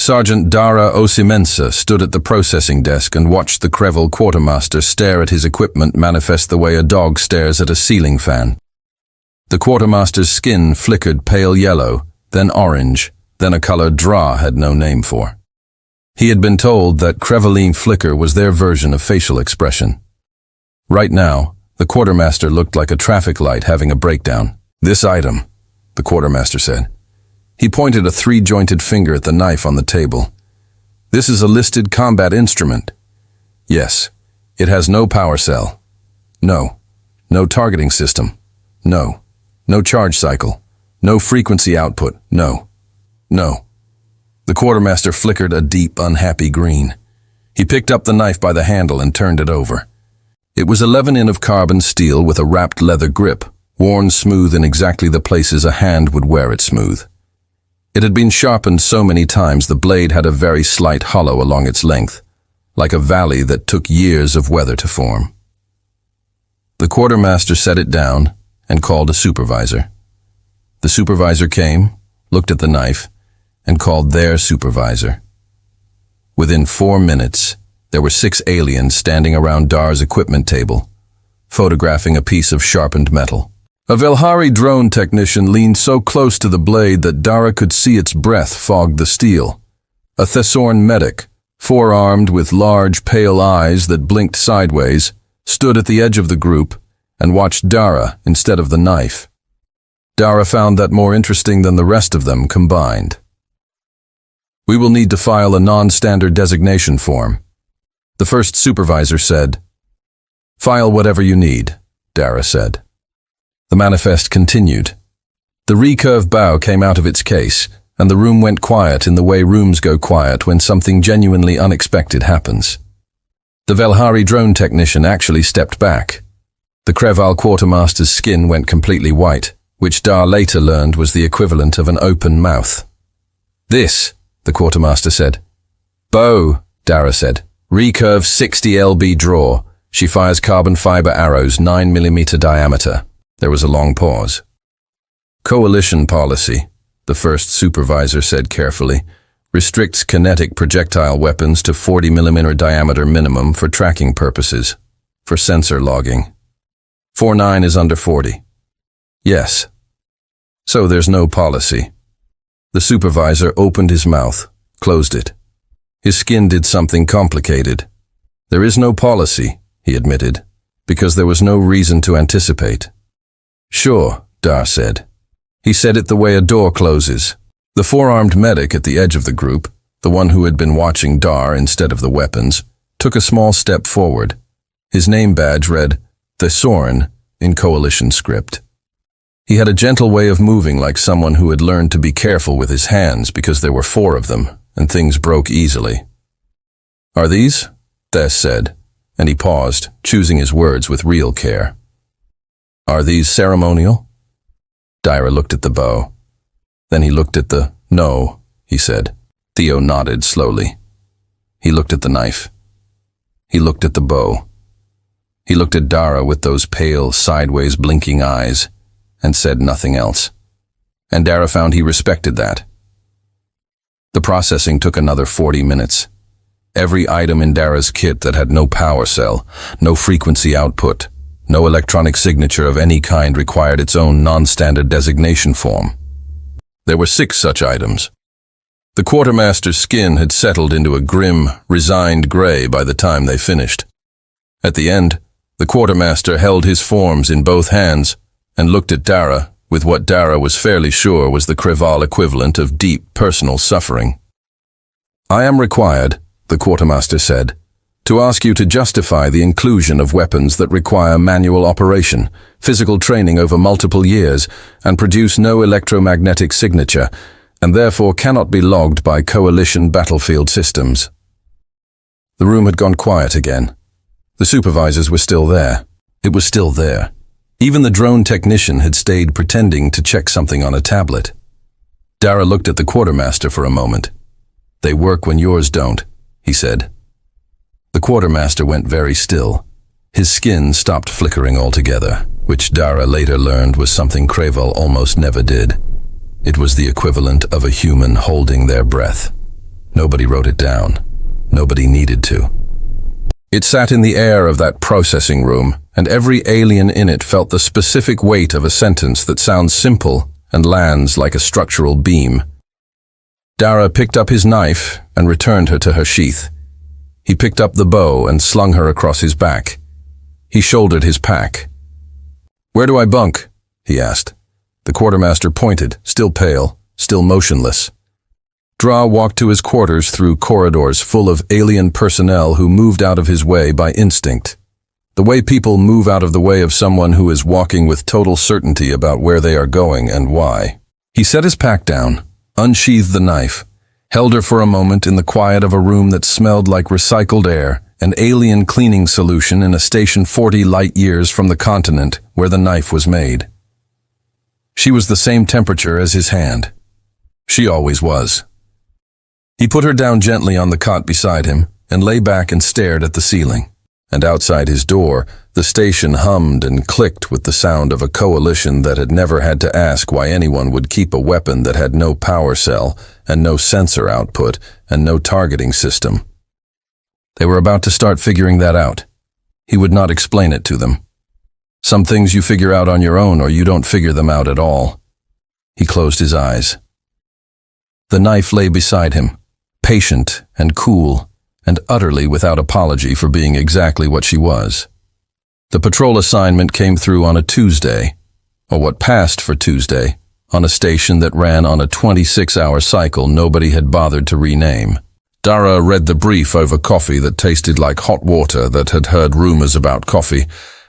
Sergeant Dara Osimensa stood at the processing desk and watched the Krevel quartermaster stare at his equipment manifest the way a dog stares at a ceiling fan. The quartermaster's skin flickered pale yellow, then orange, then a color Dra had no name for. He had been told that Kreveline flicker was their version of facial expression. Right now, the quartermaster looked like a traffic light having a breakdown. "This item," the quartermaster said. He pointed a three-jointed finger at the knife on the table. "This is a listed combat instrument. Yes, it has no power cell. No. No targeting system. No. No charge cycle. No frequency output. No. No." The quartermaster flickered a deep, unhappy green. He picked up the knife by the handle and turned it over. It was 11 of carbon steel with a wrapped leather grip, worn smooth in exactly the places a hand would wear it smooth. It had been sharpened so many times the blade had a very slight hollow along its length, like a valley that took years of weather to form. The quartermaster set it down and called a supervisor. The supervisor came, looked at the knife, and called their supervisor. Within 4 minutes, there were 6 aliens standing around Dar's equipment table, photographing a piece of sharpened metal. A Velhari drone technician leaned so close to the blade that Dara could see its breath fogged the steel. A Thesorn medic, four-armed with large, pale eyes that blinked sideways, stood at the edge of the group and watched Dara instead of the knife. Dara found that more interesting than the rest of them combined. "We will need to file a non-standard designation form," the first supervisor said. "File whatever you need," Dara said. The manifest continued. The recurve bow came out of its case, and the room went quiet in the way rooms go quiet when something genuinely unexpected happens. The Velhari drone technician actually stepped back. The Kreval quartermaster's skin went completely white, which Dar later learned was the equivalent of an open mouth. "This," the quartermaster said. "Bow," Dara said. "Recurve 60 lb draw. She fires carbon fiber arrows 9 mm diameter." There was a long pause. "Coalition policy," the first supervisor said carefully, "restricts kinetic projectile weapons to 40 mm diameter minimum for tracking purposes, for sensor logging. 49 is under 40. "Yes." "So there's no policy." The supervisor opened his mouth, closed it. His skin did something complicated. "There is no policy," he admitted, "because there was no reason to anticipate." "Sure," Dar said. He said it the way a door closes. The four-armed medic at the edge of the group, the one who had been watching Dar instead of the weapons, took a small step forward. His name badge read, Thesorn, in Coalition script. He had a gentle way of moving like someone who had learned to be careful with his hands because there were 4 of them, and things broke easily. "Are these?" Thes said, and he paused, choosing his words with real care. "Are these ceremonial?" Dara looked at the bow. Then he looked at the "no," he said. Theo nodded slowly. He looked at the knife. He looked at the bow. He looked at Dara with those pale, sideways blinking eyes, and said nothing else. And Dara found he respected that. The processing took another 40 minutes. Every item in Dara's kit that had no power cell, no frequency output, no electronic signature of any kind required its own non-standard designation form. There were 6 such items. The quartermaster's skin had settled into a grim, resigned gray by the time they finished. At the end, the quartermaster held his forms in both hands and looked at Dara with what Dara was fairly sure was the Kreval equivalent of deep personal suffering. "I am required," the quartermaster said, "to ask you to justify the inclusion of weapons that require manual operation, physical training over multiple years, and produce no electromagnetic signature, and therefore cannot be logged by coalition battlefield systems." The room had gone quiet again. The supervisors were still there. It was still there. Even the drone technician had stayed pretending to check something on a tablet. Dara looked at the quartermaster for a moment. "They work when yours don't," he said. The quartermaster went very still. His skin stopped flickering altogether, which Dara later learned was something Kreval almost never did. It was the equivalent of a human holding their breath. Nobody wrote it down. Nobody needed to. It sat in the air of that processing room, and every alien in it felt the specific weight of a sentence that sounds simple and lands like a structural beam. Dara picked up his knife and returned her to her sheath. He picked up the bow and slung her across his back. He shouldered his pack. "Where do I bunk?" he asked. The quartermaster pointed, still pale, still motionless. Dra walked to his quarters through corridors full of alien personnel who moved out of his way by instinct. The way people move out of the way of someone who is walking with total certainty about where they are going and why. He set his pack down, unsheathed the knife, held her for a moment in the quiet of a room that smelled like recycled air, an alien cleaning solution in a station 40 light years from the continent where the knife was made. She was the same temperature as his hand. She always was. He put her down gently on the cot beside him and lay back and stared at the ceiling. And outside his door, the station hummed and clicked with the sound of a coalition that had never had to ask why anyone would keep a weapon that had no power cell and no sensor output and no targeting system. They were about to start figuring that out. He would not explain it to them. Some things you figure out on your own or you don't figure them out at all. He closed his eyes. The knife lay beside him, patient and cool, and utterly without apology for being exactly what she was. The patrol assignment came through on a Tuesday, or what passed for Tuesday, on a station that ran on a 26-hour cycle nobody had bothered to rename. Dara read the brief over coffee that tasted like hot water that had heard rumors about coffee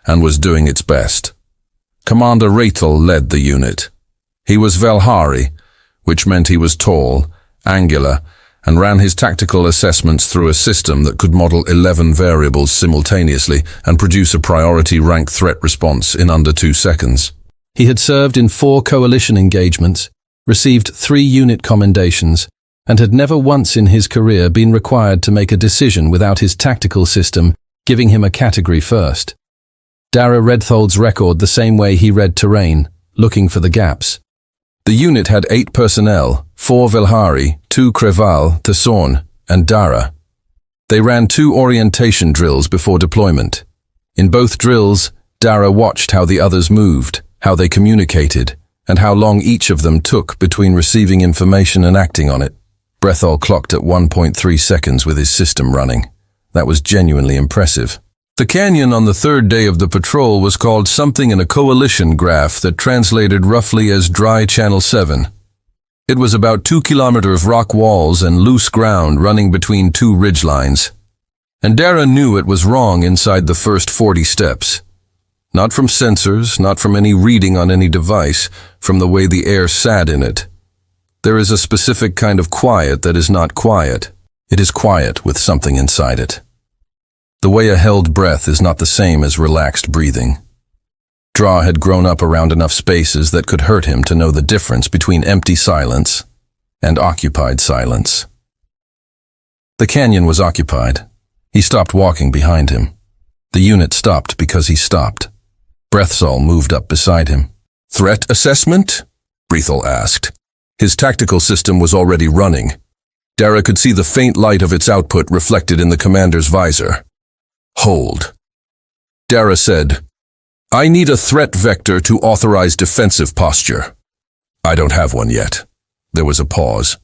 and was doing its best. Commander Ratel led the unit. He was Velhari, which meant he was tall, angular, and ran his tactical assessments through a system that could model 11 variables simultaneously and produce a priority rank threat response in under 2 seconds. He had served in 4 coalition engagements, received 3 unit commendations, and had never once in his career been required to make a decision without his tactical system giving him a category first. Dara read Thol's record the same way he read terrain, looking for the gaps. The unit had 8 personnel, 4 Velhari, 2 Creval, Thesson, and Dara. They ran 2 orientation drills before deployment. In both drills, Dara watched how the others moved, how they communicated, and how long each of them took between receiving information and acting on it. Brethol clocked at 1.3 seconds with his system running. That was genuinely impressive. The canyon on the 3rd day of the patrol was called something in a coalition graph that translated roughly as Dry Channel 7. It was about 2 kilometers of rock walls and loose ground running between 2 ridgelines. And Dara knew it was wrong inside the first 40 steps. Not from sensors, not from any reading on any device, from the way the air sat in it. There is a specific kind of quiet that is not quiet. It is quiet with something inside it. The way a held breath is not the same as relaxed breathing. Dra had grown up around enough spaces that could hurt him to know the difference between empty silence and occupied silence. The canyon was occupied. He stopped walking behind him. The unit stopped because he stopped. Brethol moved up beside him. "Threat assessment?" Brethol asked. His tactical system was already running. Dara could see the faint light of its output reflected in the commander's visor. "Hold." Dara said, "I need a threat vector to authorize defensive posture." "I don't have one yet." There was a pause.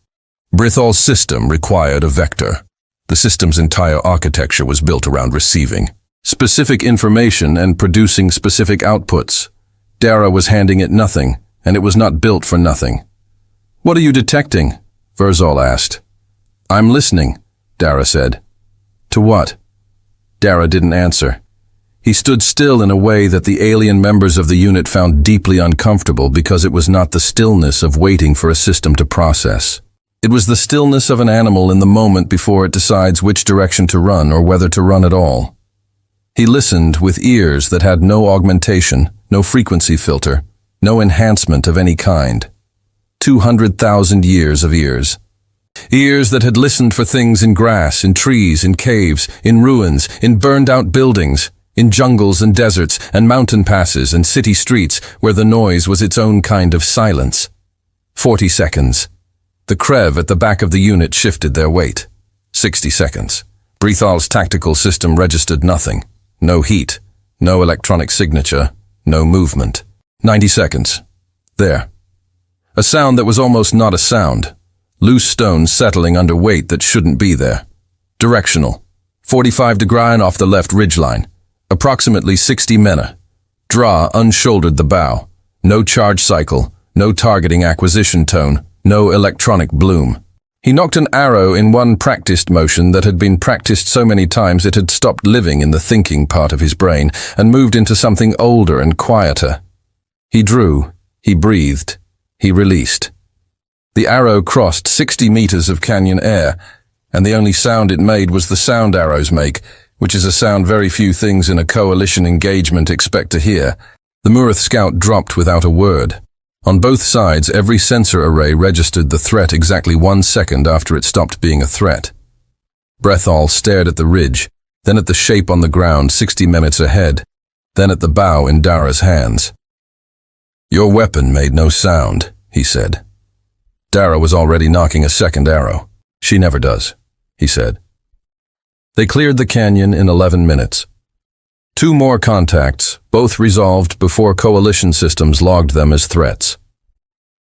Brethol's system required a vector. The system's entire architecture was built around receiving specific information and producing specific outputs. Dara was handing it nothing, and it was not built for nothing. "What are you detecting?" Verzal asked. "I'm listening," Dara said. "To what?" Dara didn't answer. He stood still in a way that the alien members of the unit found deeply uncomfortable because it was not the stillness of waiting for a system to process. It was the stillness of an animal in the moment before it decides which direction to run or whether to run at all. He listened with ears that had no augmentation, no frequency filter, no enhancement of any kind. 200,000 years of ears. Ears that had listened for things in grass, in trees, in caves, in ruins, in burned-out buildings, in jungles and deserts and mountain passes and city streets where the noise was its own kind of silence. 40 seconds. The Krev at the back of the unit shifted their weight. 60 seconds. Brethal's tactical system registered nothing. No heat, no electronic signature, no movement. 90 seconds. There. A sound that was almost not a sound. Loose stones settling under weight that shouldn't be there. Directional. 45 degrees off the left ridgeline. Approximately 60 mena. Dra unshouldered the bow. No charge cycle, no targeting acquisition tone, no electronic bloom. He knocked an arrow in one practiced motion that had been practiced so many times it had stopped living in the thinking part of his brain and moved into something older and quieter. He drew, he breathed, he released. The arrow crossed 60 meters of canyon air, and the only sound it made was the sound arrows make, which is a sound very few things in a coalition engagement expect to hear. The Murith scout dropped without a word. On both sides, every sensor array registered the threat exactly 1 second after it stopped being a threat. Brethal stared at the ridge, then at the shape on the ground 60 minutes ahead, then at the bow in Dara's hands. "Your weapon made no sound," he said. Dara was already knocking a second arrow. "She never does," he said. They cleared the canyon in 11 minutes. 2 more contacts, both resolved before coalition systems logged them as threats.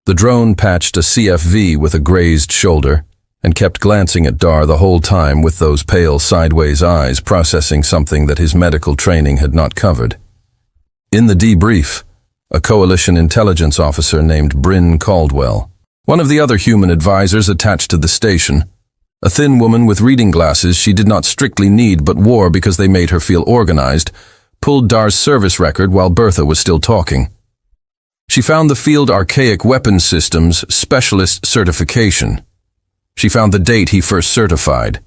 The drone patched a CFV with a grazed shoulder and kept glancing at Dar the whole time with those pale sideways eyes processing something that his medical training had not covered. In the debrief, a coalition intelligence officer named Bryn Caldwell, one of the other human advisors attached to the station, a thin woman with reading glasses she did not strictly need but wore because they made her feel organized, pulled Dar's service record while Bertha was still talking. She found the Field Archaic Weapons Systems Specialist Certification. She found the date he first certified.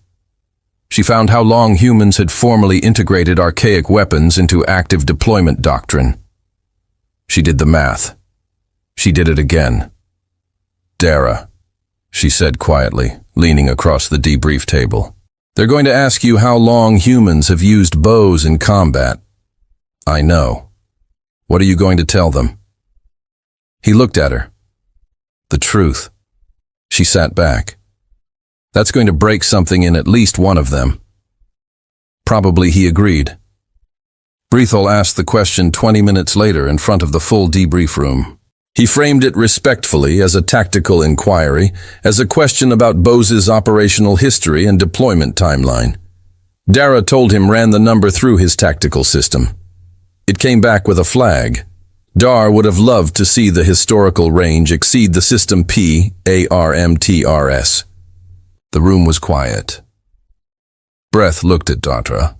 She found how long humans had formally integrated archaic weapons into active deployment doctrine. She did the math. She did it again. "Dara," she said quietly, leaning across the debrief table. "They're going to ask you how long humans have used bows in combat. I know. What are you going to tell them?" He looked at her. "The truth." She sat back. "That's going to break something in at least one of them." Probably, he agreed. Brethal asked the question 20 minutes later in front of the full debrief room. He framed it respectfully as a tactical inquiry, as a question about Bose's operational history and deployment timeline. Dara told him ran the number through his tactical system. It came back with a flag. Dar would have loved to see the historical range exceed the system PARMTRS. The room was quiet. Breth looked at Dara.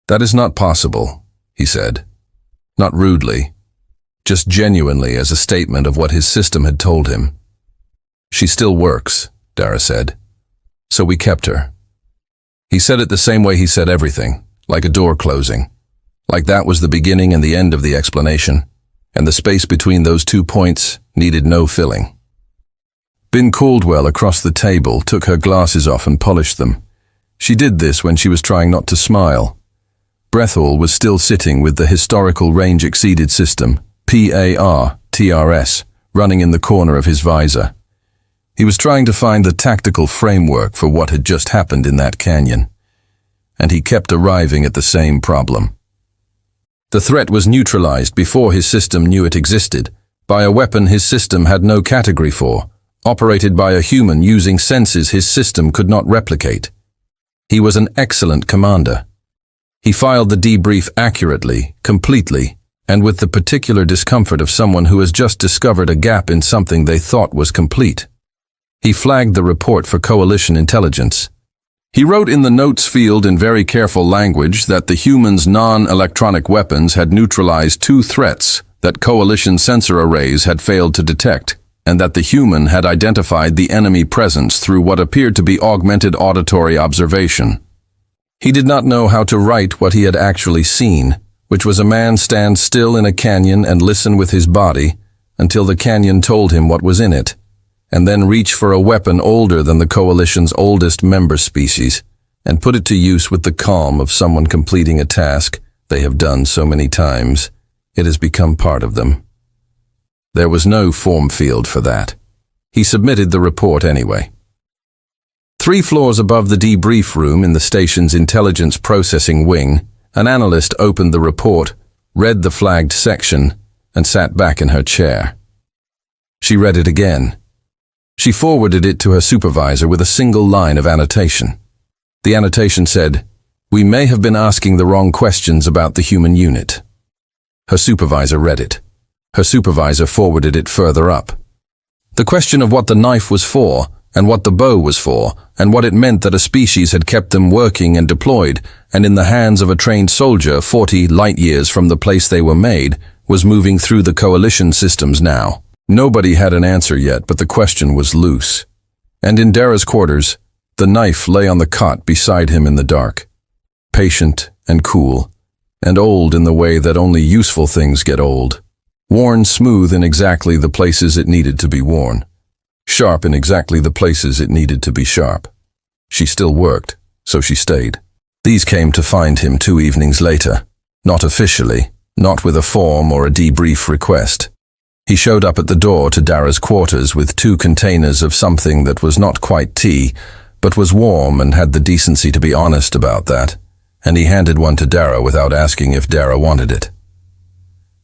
"That is not possible," he said. Not rudely, just genuinely as a statement of what his system had told him. "She still works," Dara said. "So we kept her." He said it the same way he said everything, like a door closing. Like that was the beginning and the end of the explanation, and the space between those 2 points needed no filling. Bin Caldwell across the table took her glasses off and polished them. She did this when she was trying not to smile. Brethal was still sitting with the historical range exceeded system, PAR-TRS, running in the corner of his visor. He was trying to find the tactical framework for what had just happened in that canyon. And he kept arriving at the same problem. The threat was neutralized before his system knew it existed, by a weapon his system had no category for, operated by a human using senses his system could not replicate. He was an excellent commander. He filed the debrief accurately, completely, and with the particular discomfort of someone who has just discovered a gap in something they thought was complete. He flagged the report for coalition intelligence. He wrote in the notes field in very careful language that the humans' non-electronic weapons had neutralized 2 threats that coalition sensor arrays had failed to detect, and that the human had identified the enemy presence through what appeared to be augmented auditory observation. He did not know how to write what he had actually seen, which was a man stand still in a canyon and listen with his body until the canyon told him what was in it, and then reach for a weapon older than the coalition's oldest member species, and put it to use with the calm of someone completing a task they have done so many times, it has become part of them. There was no form field for that. He submitted the report anyway. 3 floors above the debrief room in the station's intelligence processing wing, an analyst opened the report, read the flagged section, and sat back in her chair. She read it again. She forwarded it to her supervisor with a single line of annotation. The annotation said, "We may have been asking the wrong questions about the human unit." Her supervisor read it. Her supervisor forwarded it further up. The question of what the knife was for, and what the bow was for, and what it meant that a species had kept them working and deployed, and in the hands of a trained soldier 40 light years from the place they were made, was moving through the coalition systems now. Nobody had an answer yet, but the question was loose. And in Dara's quarters, the knife lay on the cot beside him in the dark. Patient and cool, and old in the way that only useful things get old. Worn smooth in exactly the places it needed to be worn. Sharp in exactly the places it needed to be sharp. She still worked, so she stayed. These came to find him 2 evenings later. Not officially, not with a form or a debrief request. He showed up at the door to Dara's quarters with 2 containers of something that was not quite tea, but was warm and had the decency to be honest about that, and he handed one to Dara without asking if Dara wanted it.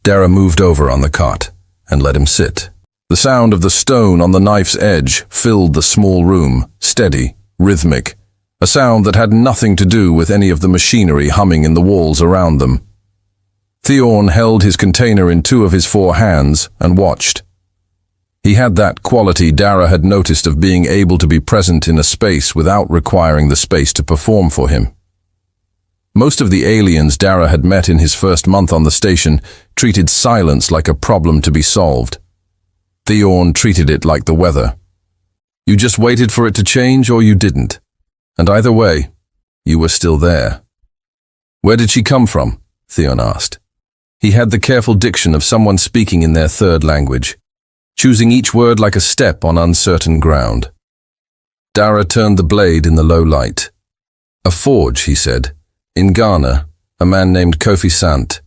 Dara moved over on the cot and let him sit. The sound of the stone on the knife's edge filled the small room, steady, rhythmic, a sound that had nothing to do with any of the machinery humming in the walls around them. Theorn held his container in 2 of his 4 hands and watched. He had that quality Dara had noticed of being able to be present in a space without requiring the space to perform for him. Most of the aliens Dara had met in his first month on the station treated silence like a problem to be solved. Theorn treated it like the weather. You just waited for it to change or you didn't. And either way, you were still there. "Where did she come from?" Theorn asked. He had the careful diction of someone speaking in their 3rd language, choosing each word like a step on uncertain ground. Dara turned the blade in the low light. "A forge," he said. "In Ghana, a man named Kofi Sant.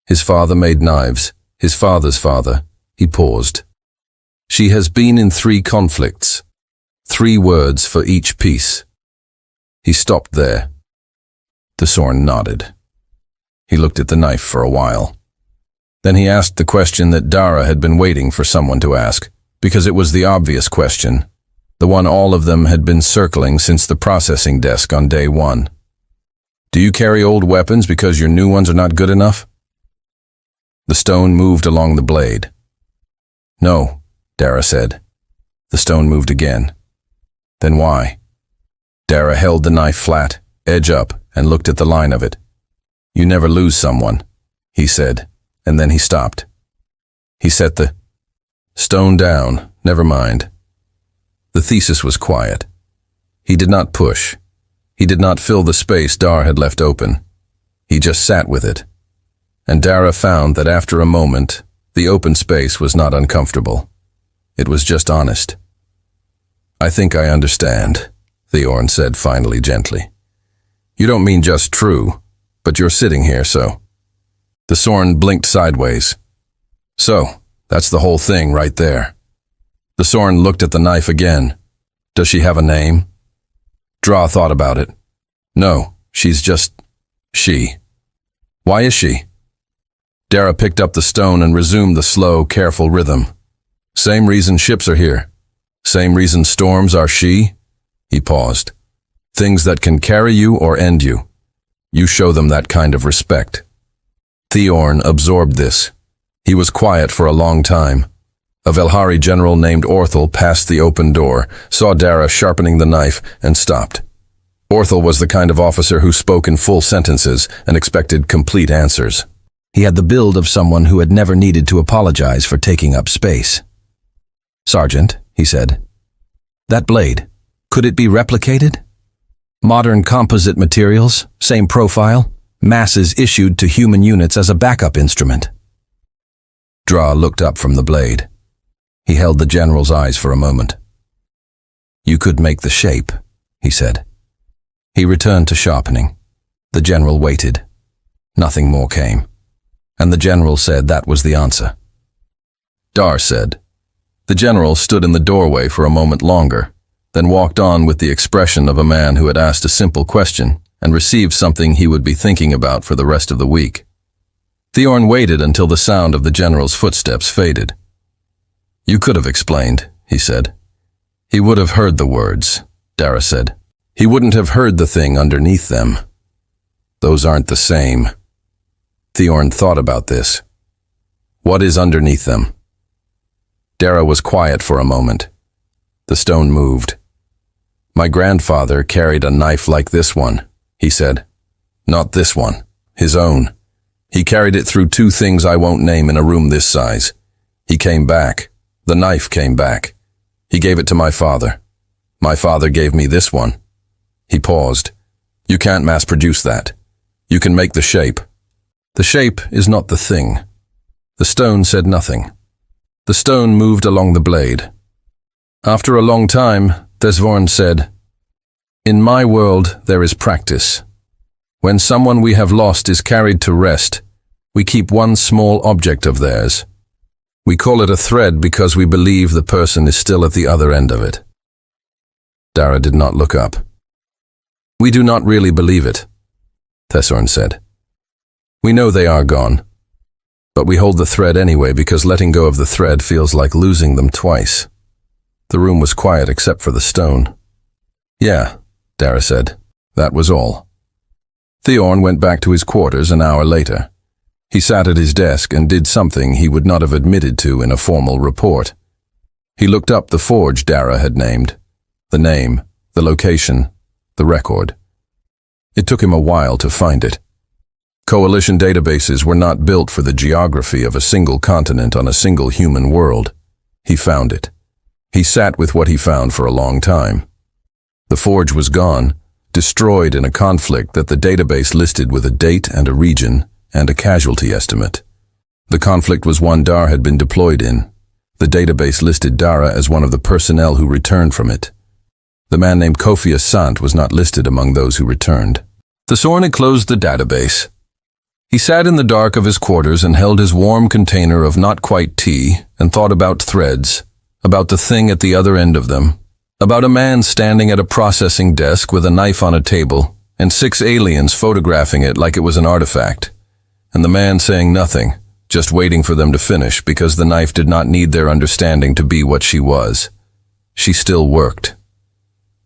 His father made knives. His father's father." He paused. "She has been in 3 conflicts. 3 words for each piece." He stopped there. The Sorn nodded. He looked at the knife for a while. Then he asked the question that Dara had been waiting for someone to ask, because it was the obvious question, the one all of them had been circling since the processing desk on day 1. "Do you carry old weapons because your new ones are not good enough?" The stone moved along the blade. "No," Dara said. The stone moved again. "Then why?" Dara held the knife flat, edge up, and looked at the line of it. "You never lose someone," he said, and then he stopped. He set the stone down. Never mind. The thesis was quiet. He did not push. He did not fill the space Dar had left open. He just sat with it. And Dara found that after a moment, the open space was not uncomfortable. It was just honest. "I think I understand," Theorn said finally gently. "You don't mean just true, but you're sitting here, so." The Sorn blinked sideways. "So, that's the whole thing right there." The Sorn looked at the knife again. "Does she have a name?" Dra thought about it. "No, she's just she." "Why is she?" Dara picked up the stone and resumed the slow, careful rhythm. "Same reason ships are here. Same reason storms are she." He paused. "Things that can carry you or end you. You show them that kind of respect." Theorn absorbed this. He was quiet for a long time. A Velhari general named Orthel passed the open door, saw Dara sharpening the knife, and stopped. Orthel was the kind of officer who spoke in full sentences and expected complete answers. He had the build of someone who had never needed to apologize for taking up space. "Sergeant," he said, "that blade, could it be replicated? Modern composite materials, same profile, masses issued to human units as a backup instrument." Dra looked up from the blade. He held the general's eyes for a moment. "You could make the shape," he said. He returned to sharpening. The general waited. Nothing more came. And the general said that was the answer. Dar said, The general stood in the doorway for a moment longer, then walked on with the expression of a man who had asked a simple question and received something he would be thinking about for the rest of the week. Thorn waited until the sound of the general's footsteps faded. "You could have explained," he said. "He would have heard the words," Dara said. "He wouldn't have heard the thing underneath them. Those aren't the same." Thorn thought about this. "What is underneath them?" Dara was quiet for a moment. The stone moved. "My grandfather carried a knife like this one," he said. "Not this one, his own. He carried it through two things I won't name in a room this size. He came back. The knife came back. He gave it to my father. My father gave me this one." He paused. "You can't mass-produce that. You can make the shape. The shape is not the thing." The stone said nothing. The stone moved along the blade. After a long time, Thesvorn said, "In my world, there is practice. When someone we have lost is carried to rest, we keep one small object of theirs. We call it a thread because we believe the person is still at the other end of it." Dara did not look up. "We do not really believe it," Thesvorn said. "We know they are gone. But we hold the thread anyway because letting go of the thread feels like losing them twice." The room was quiet except for the stone. "Yeah," Dara said. That was all. Thorn went back to his quarters an hour later. He sat at his desk and did something he would not have admitted to in a formal report. He looked up the forge Dara had named. The name, the location, the record. It took him a while to find it. Coalition databases were not built for the geography of a single continent on a single human world. He found it. He sat with what he found for a long time. The forge was gone, destroyed in a conflict that the database listed with a date and a region and a casualty estimate. The conflict was one Dar had been deployed in. The database listed Dara as one of the personnel who returned from it. The man named Kofi Asant was not listed among those who returned. Thorn had closed the database. He sat in the dark of his quarters and held his warm container of not quite tea and thought about threads, about the thing at the other end of them, about a man standing at a processing desk with a knife on a table and 6 aliens photographing it like it was an artifact, and the man saying nothing, just waiting for them to finish because the knife did not need their understanding to be what she was. She still worked.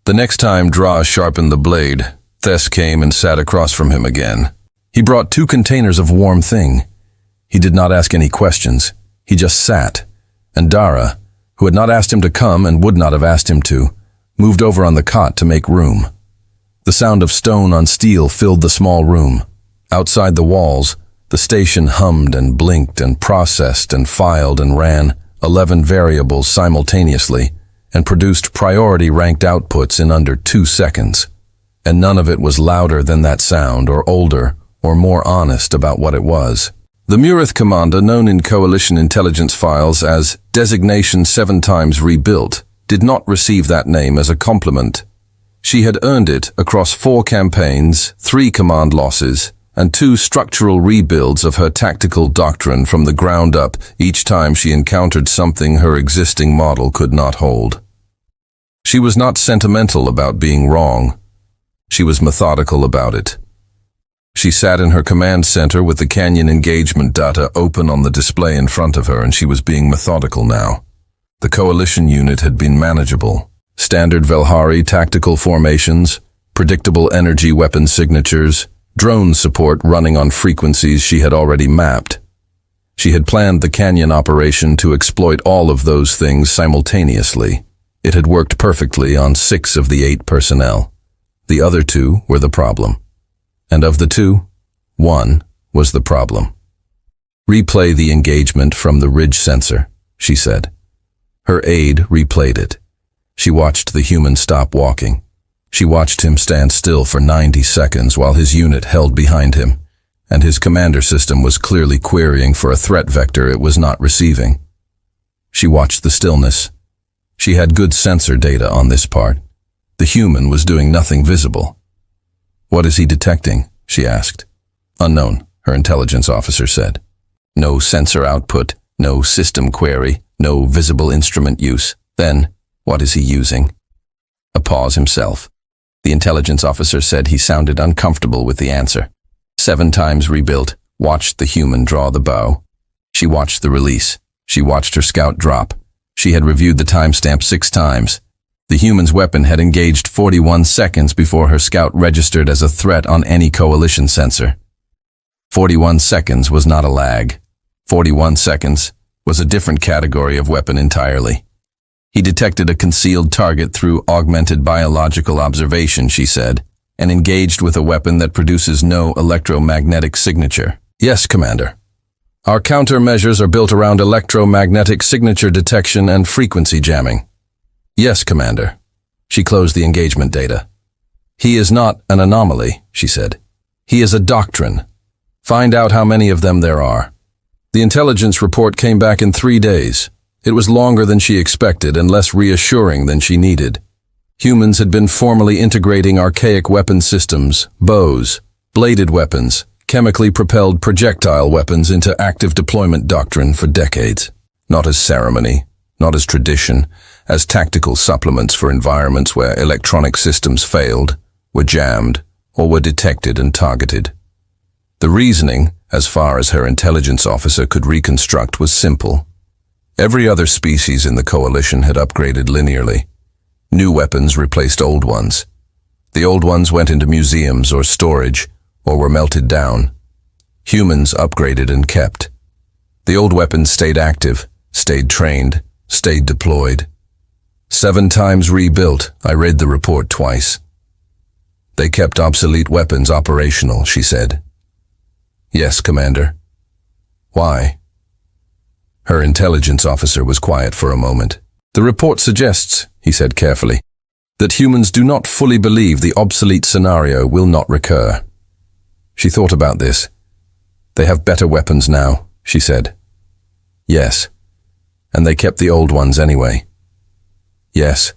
The next time Dra sharpened the blade, Thes came and sat across from him again. He brought 2 containers of warm thing. He did not ask any questions. He just sat, and Dara, who had not asked him to come and would not have asked him to, moved over on the cot to make room. The sound of stone on steel filled the small room. Outside the walls, the station hummed and blinked and processed and filed and ran 11 variables simultaneously and produced priority-ranked outputs in under 2 seconds. And none of it was louder than that sound or older or more honest about what it was. The Murith commander, known in Coalition intelligence files as Designation 7 times Rebuilt, did not receive that name as a compliment. She had earned it across 4 campaigns, 3 command losses, and 2 structural rebuilds of her tactical doctrine from the ground up each time she encountered something her existing model could not hold. She was not sentimental about being wrong. She was methodical about it. She sat in her command center with the Canyon engagement data open on the display in front of her, and she was being methodical now. The Coalition unit had been manageable. Standard Velhari tactical formations, predictable energy weapon signatures, drone support running on frequencies she had already mapped. She had planned the Canyon operation to exploit all of those things simultaneously. It had worked perfectly on 6 of the 8 personnel. The other 2 were the problem. And of the 2, 1 was the problem. "Replay the engagement from the ridge sensor," she said. Her aide replayed it. She watched the human stop walking. She watched him stand still for 90 seconds while his unit held behind him, and his commander system was clearly querying for a threat vector it was not receiving. She watched the stillness. She had good sensor data on this part. The human was doing nothing visible. "What is he detecting?" she asked. "Unknown," her intelligence officer said. "No sensor output, no system query, No visible instrument use. Then, what is he using? A pause himself. The intelligence officer said he sounded uncomfortable with the answer. 7 times rebuilt, watched the human draw the bow. She watched the release. She watched her scout drop. She had reviewed the timestamp 6 times. The human's weapon had engaged 41 seconds before her scout registered as a threat on any coalition sensor. 41 seconds was not a lag. 41 seconds was a different category of weapon entirely. He detected a concealed target through augmented biological observation, she said, and engaged with a weapon that produces no electromagnetic signature. Yes, Commander. Our countermeasures are built around electromagnetic signature detection and frequency jamming. Yes, Commander. She closed the engagement data. He is not an anomaly, she said. He is a doctrine. Find out how many of them there are. The intelligence report came back in 3 days. It was longer than she expected and less reassuring than she needed. Humans had been formally integrating archaic weapon systems, bows, bladed weapons, chemically propelled projectile weapons into active deployment doctrine for decades. Not as ceremony, not as tradition, as tactical supplements for environments where electronic systems failed, were jammed, or were detected and targeted. The reasoning, as far as her intelligence officer could reconstruct, was simple. Every other species in the coalition had upgraded linearly. New weapons replaced old ones. The old ones went into museums or storage, or were melted down. Humans upgraded and kept. The old weapons stayed active, stayed trained, stayed deployed. 7 times rebuilt, I read the report twice. They kept obsolete weapons operational, she said. Yes, Commander. Why? Her intelligence officer was quiet for a moment. The report suggests, he said carefully, that humans do not fully believe the obsolete scenario will not recur. She thought about this. They have better weapons now, she said. Yes, and they kept the old ones anyway. Yes,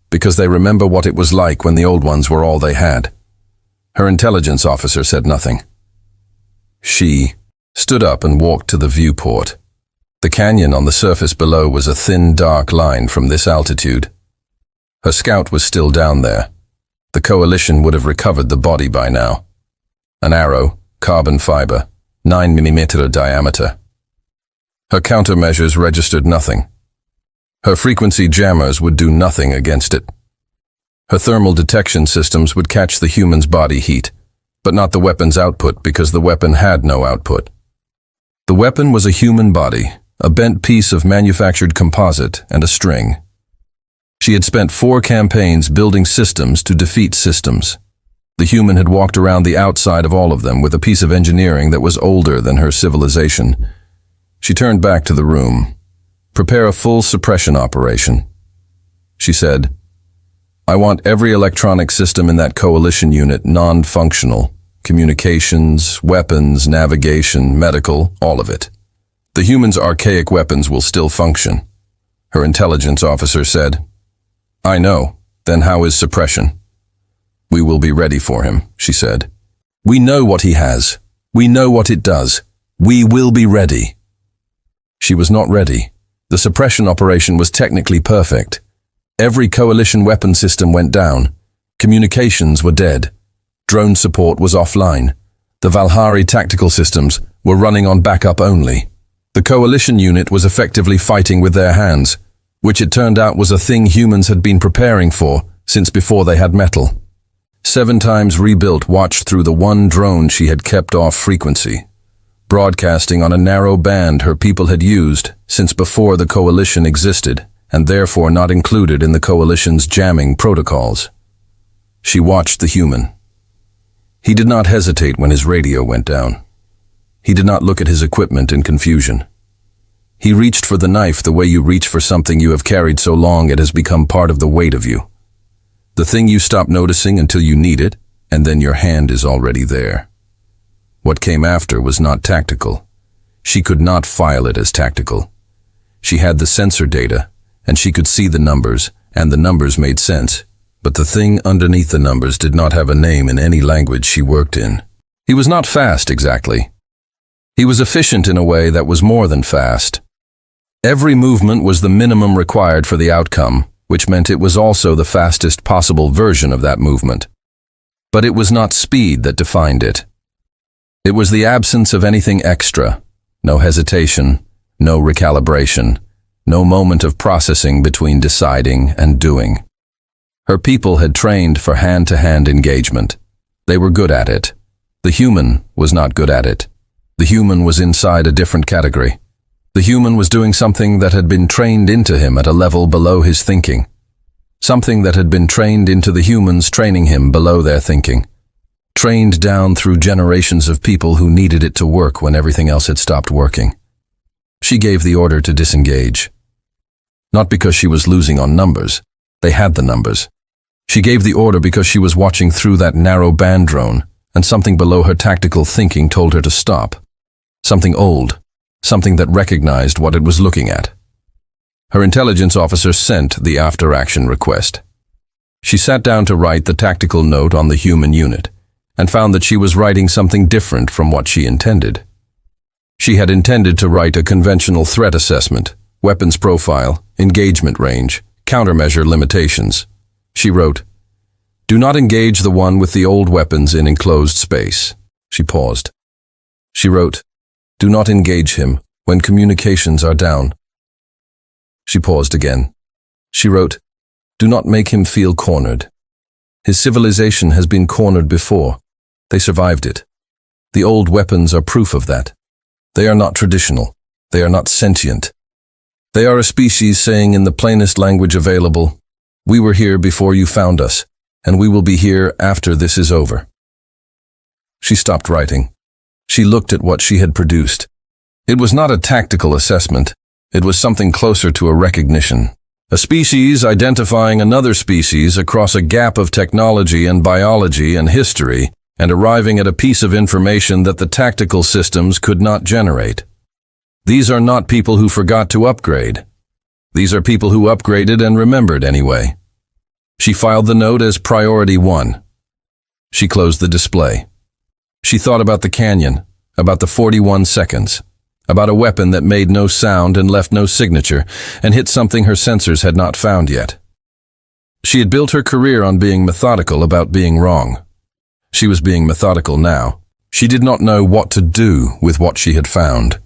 because they remember what it was like when the old ones were all they had. Her intelligence officer said nothing. She stood up and walked to the viewport. The canyon on the surface below was a thin, dark line from this altitude. Her scout was still down there. The coalition would have recovered the body by now. An arrow, carbon fiber, 9 mm diameter. Her countermeasures registered nothing. Her frequency jammers would do nothing against it. Her thermal detection systems would catch the human's body heat, but not the weapon's output because the weapon had no output. The weapon was a human body, a bent piece of manufactured composite and a string. She had spent 4 campaigns building systems to defeat systems. The human had walked around the outside of all of them with a piece of engineering that was older than her civilization. She turned back to the room. Prepare a full suppression operation. She said, I want every electronic system in that coalition unit non-functional. Communications, weapons, navigation, medical, all of it. The humans' archaic weapons will still function. Her intelligence officer said, I know. Then how is suppression? We will be ready for him, she said. We know what he has. We know what it does. We will be ready. She was not ready. The suppression operation was technically perfect. Every coalition weapon system went down. Communications were dead. Drone support was offline. The Valhari tactical systems were running on backup only. The coalition unit was effectively fighting with their hands, which it turned out was a thing humans had been preparing for since before they had metal. 7 times rebuilt watched through the one drone she had kept off frequency, broadcasting on a narrow band her people had used since before the coalition existed and therefore not included in the coalition's jamming protocols. She watched the human. He did not hesitate when his radio went down. He did not look at his equipment in confusion. He reached for the knife the way you reach for something you have carried so long it has become part of the weight of you. The thing you stop noticing until you need it, and then your hand is already there. What came after was not tactical. She could not file it as tactical. She had the sensor data, and she could see the numbers, and the numbers made sense, but the thing underneath the numbers did not have a name in any language she worked in. He was not fast exactly. He was efficient in a way that was more than fast. Every movement was the minimum required for the outcome, which meant it was also the fastest possible version of that movement. But it was not speed that defined it. It was the absence of anything extra, no hesitation, no recalibration, no moment of processing between deciding and doing. Her people had trained for hand-to-hand engagement. They were good at it. The human was not good at it. The human was inside a different category. The human was doing something that had been trained into him at a level below his thinking. Something that had been trained into the humans training him below their thinking. Trained down through generations of people who needed it to work when everything else had stopped working. She gave the order to disengage. Not because she was losing on numbers. They had the numbers. She gave the order because she was watching through that narrow band drone, and something below her tactical thinking told her to stop. Something old. Something that recognized what it was looking at. Her intelligence officer sent the after-action request. She sat down to write the tactical note on the human unit, and found that she was writing something different from what she intended. She had intended to write a conventional threat assessment, weapons profile, engagement range, countermeasure limitations. She wrote, "Do not engage the one with the old weapons in enclosed space." She paused. She wrote, "Do not engage him when communications are down." She paused again. She wrote, "Do not make him feel cornered. His civilization has been cornered before. They survived it. The old weapons are proof of that. They are not traditional. They are not sentient. They are a species saying in the plainest language available, 'We were here before you found us, and we will be here after this is over.'" She stopped writing. She looked at what she had produced. It was not a tactical assessment. It was something closer to a recognition. A species identifying another species across a gap of technology and biology and history, and arriving at a piece of information that the tactical systems could not generate. These are not people who forgot to upgrade. These are people who upgraded and remembered anyway. She filed the note as priority 1. She closed the display. She thought about the canyon, about the 41 seconds, about a weapon that made no sound and left no signature, and hit something her sensors had not found yet. She had built her career on being methodical about being wrong. She was being methodical now. She did not know what to do with what she had found.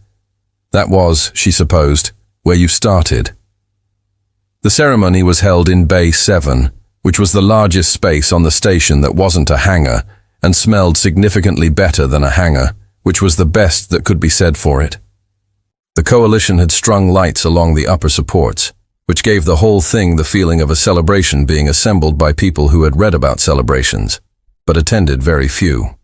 That was, she supposed, where you started. The ceremony was held in Bay 7, which was the largest space on the station that wasn't a hangar, and smelled significantly better than a hangar, which was the best that could be said for it. The coalition had strung lights along the upper supports, which gave the whole thing the feeling of a celebration being assembled by people who had read about celebrations, but attended very few.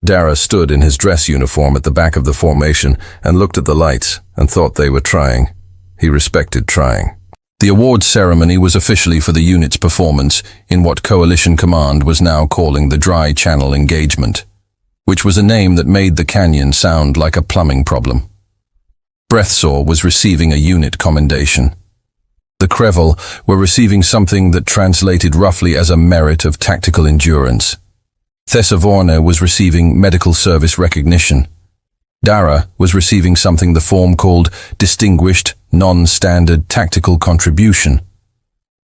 Dara stood in his dress uniform at the back of the formation and looked at the lights and thought they were trying. He respected trying. The awards ceremony was officially for the unit's performance in what Coalition Command was now calling the Dry Channel Engagement, which was a name that made the canyon sound like a plumbing problem. Breathsaw was receiving a unit commendation. The Krevil were receiving something that translated roughly as a merit of tactical endurance. Thessavorna was receiving medical service recognition. Dara was receiving something the form called Distinguished Non-Standard Tactical Contribution.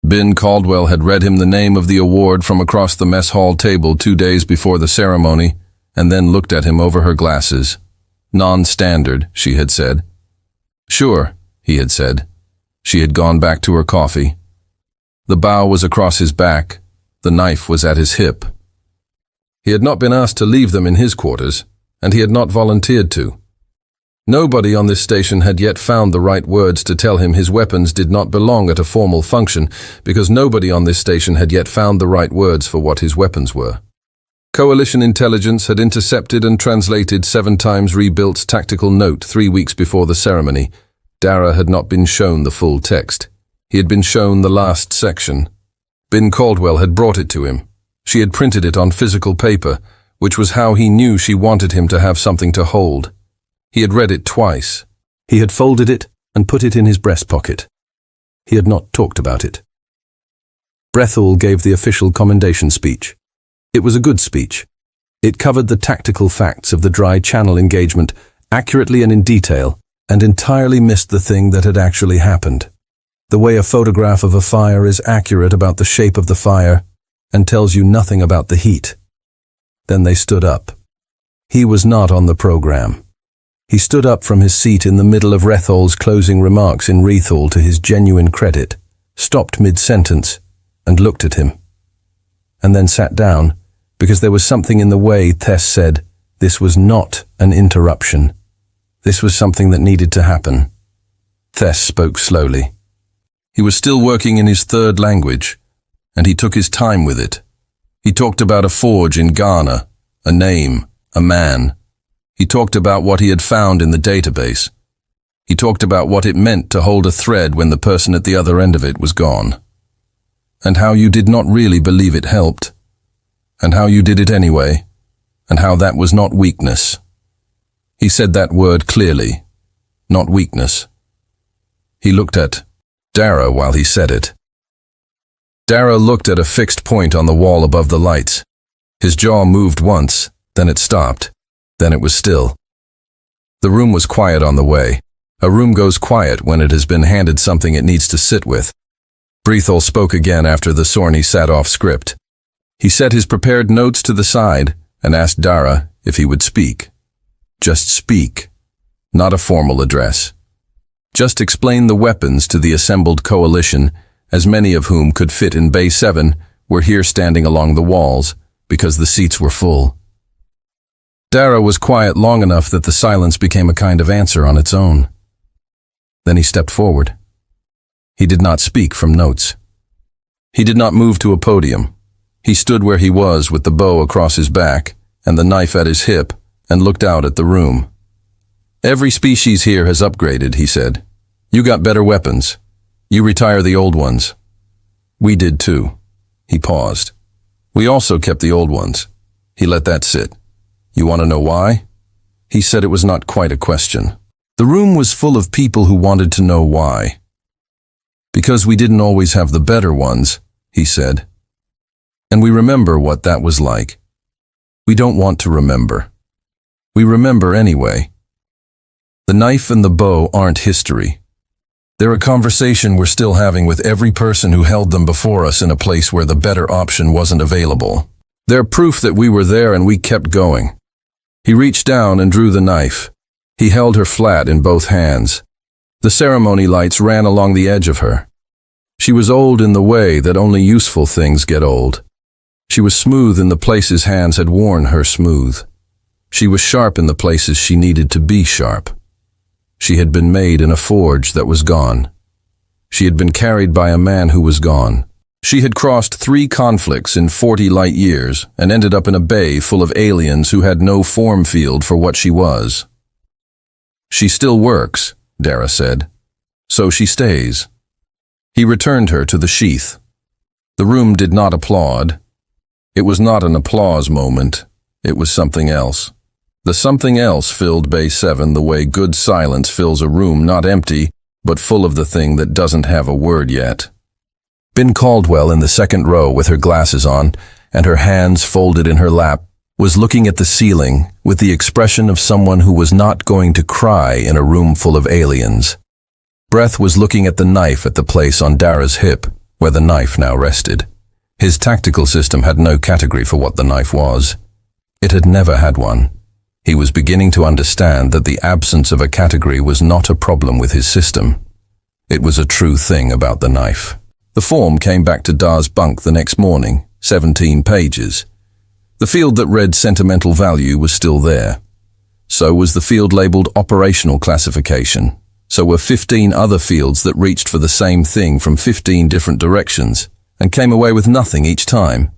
Ben Caldwell had read him the name of the award from across the mess hall table 2 days before the ceremony, and then looked at him over her glasses. "Non-standard," she had said. "Sure," he had said. She had gone back to her coffee. The bow was across his back. The knife was at his hip. He had not been asked to leave them in his quarters, and he had not volunteered to. Nobody on this station had yet found the right words to tell him his weapons did not belong at a formal function, because nobody on this station had yet found the right words for what his weapons were. Coalition intelligence had intercepted and translated 7 times rebuilt tactical note 3 weeks before the ceremony. Dara had not been shown the full text. He had been shown the last section. Ben Caldwell had brought it to him. She had printed it on physical paper, which was how he knew she wanted him to have something to hold. He had read it twice. He had folded it and put it in his breast pocket. He had not talked about it. Brethul gave the official commendation speech. It was a good speech. It covered the tactical facts of the Dry Channel Engagement accurately and in detail, and entirely missed the thing that had actually happened. The way a photograph of a fire is accurate about the shape of the fire and tells you nothing about the heat. Then they stood up. He was not on the program. He stood up from his seat in the middle of Rethol's closing remarks in Rethal to his genuine credit, stopped mid-sentence, and looked at him. And then sat down, because there was something in the way Tess said this was not an interruption. This was something that needed to happen. Tess spoke slowly. He was still working in his third language, and he took his time with it. He talked about a forge in Ghana, a name, a man. He talked about what he had found in the database. He talked about what it meant to hold a thread when the person at the other end of it was gone. And how you did not really believe it helped. And how you did it anyway. And how that was not weakness. He said that word clearly. Not weakness. He looked at Dara while he said it. Dara looked at a fixed point on the wall above the lights. His jaw moved once, then it stopped. Then it was still. The room was quiet on the way. A room goes quiet when it has been handed something it needs to sit with. Brethel spoke again after the Sorny sat off script. He set his prepared notes to the side and asked Dara if he would speak. Just speak. Not a formal address. Just explain the weapons to the assembled coalition, as many of whom could fit in Bay 7 were here standing along the walls, because the seats were full. Dara was quiet long enough that the silence became a kind of answer on its own. Then he stepped forward. He did not speak from notes. He did not move to a podium. He stood where he was with the bow across his back and the knife at his hip and looked out at the room. Every species here has upgraded, he said. You got better weapons. You retire the old ones. We did too. He paused. We also kept the old ones. He let that sit. You want to know why? He said it was not quite a question. The room was full of people who wanted to know why. Because we didn't always have the better ones, he said. And we remember what that was like. We don't want to remember. We remember anyway. The knife and the bow aren't history. They're a conversation we're still having with every person who held them before us in a place where the better option wasn't available. They're proof that we were there and we kept going. He reached down and drew the knife. He held her flat in both hands. The ceremony lights ran along the edge of her. She was old in the way that only useful things get old. She was smooth in the places hands had worn her smooth. She was sharp in the places she needed to be sharp. She had been made in a forge that was gone. She had been carried by a man who was gone. She had crossed 3 conflicts in 40 light years and ended up in a bay full of aliens who had no form field for what she was. She still works, Dara said. So she stays. He returned her to the sheath. The room did not applaud. It was not an applause moment. It was something else. The something else filled Bay 7 the way good silence fills a room not empty, but full of the thing that doesn't have a word yet. Ben Caldwell in the second row with her glasses on and her hands folded in her lap was looking at the ceiling with the expression of someone who was not going to cry in a room full of aliens. Breth was looking at the knife at the place on Dara's hip, where the knife now rested. His tactical system had no category for what the knife was. It had never had one. He was beginning to understand that the absence of a category was not a problem with his system. It was a true thing about the knife. The form came back to Da's bunk the next morning, 17 pages. The field that read sentimental value was still there. So was the field labeled operational classification. So were 15 other fields that reached for the same thing from 15 different directions and came away with nothing each time.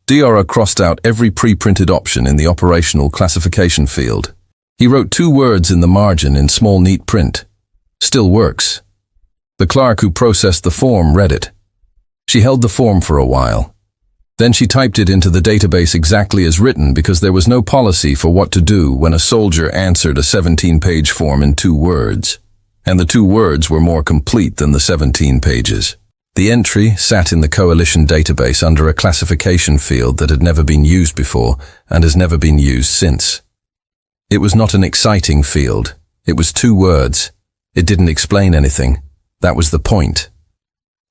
Diarra crossed out every pre-printed option in the operational classification field. He wrote 2 words in the margin in small neat print. Still works. The clerk who processed the form read it. She held the form for a while. Then she typed it into the database exactly as written because there was no policy for what to do when a soldier answered a 17-page form in 2 words. And the 2 words were more complete than the 17 pages. The entry sat in the coalition database under a classification field that had never been used before and has never been used since. It was not an exciting field. It was 2 words, It didn't explain anything. That was the point.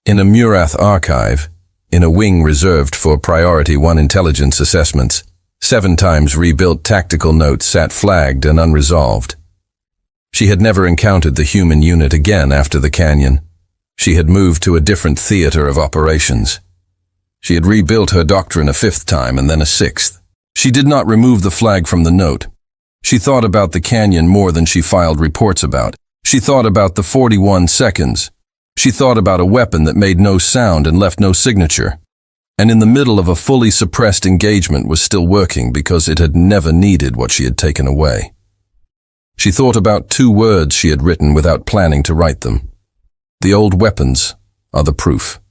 In a Murath archive, in a wing reserved for Priority 1 intelligence assessments, 7 times rebuilt tactical notes sat flagged and unresolved. She had never encountered the human unit again after the canyon. She had moved to a different theater of operations. She had rebuilt her doctrine a 5th time and then a 6th. She did not remove the flag from the note. She thought about the canyon more than she filed reports about. She thought about the 41 seconds. She thought about a weapon that made no sound and left no signature. And in the middle of a fully suppressed engagement was still working because it had never needed what she had taken away. She thought about 2 words she had written without planning to write them. The old weapons are the proof.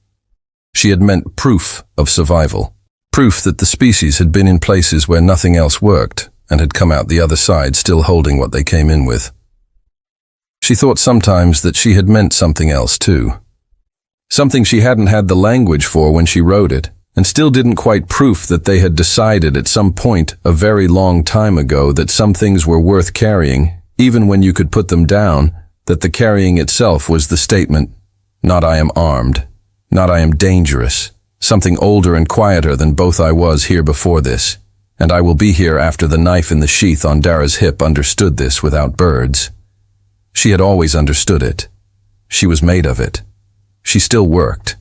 She had meant proof of survival. Proof that the species had been in places where nothing else worked and had come out the other side still holding what they came in with. She thought sometimes that she had meant something else too. Something she hadn't had the language for when she wrote it, and still didn't quite proof that they had decided at some point a very long time ago that some things were worth carrying, even when you could put them down, that the carrying itself was the statement, not I am armed, not I am dangerous, something older and quieter than both I was here before this, and I will be here after the knife in the sheath on Dara's hip understood this without birds. She had always understood it. She was made of it. She still worked.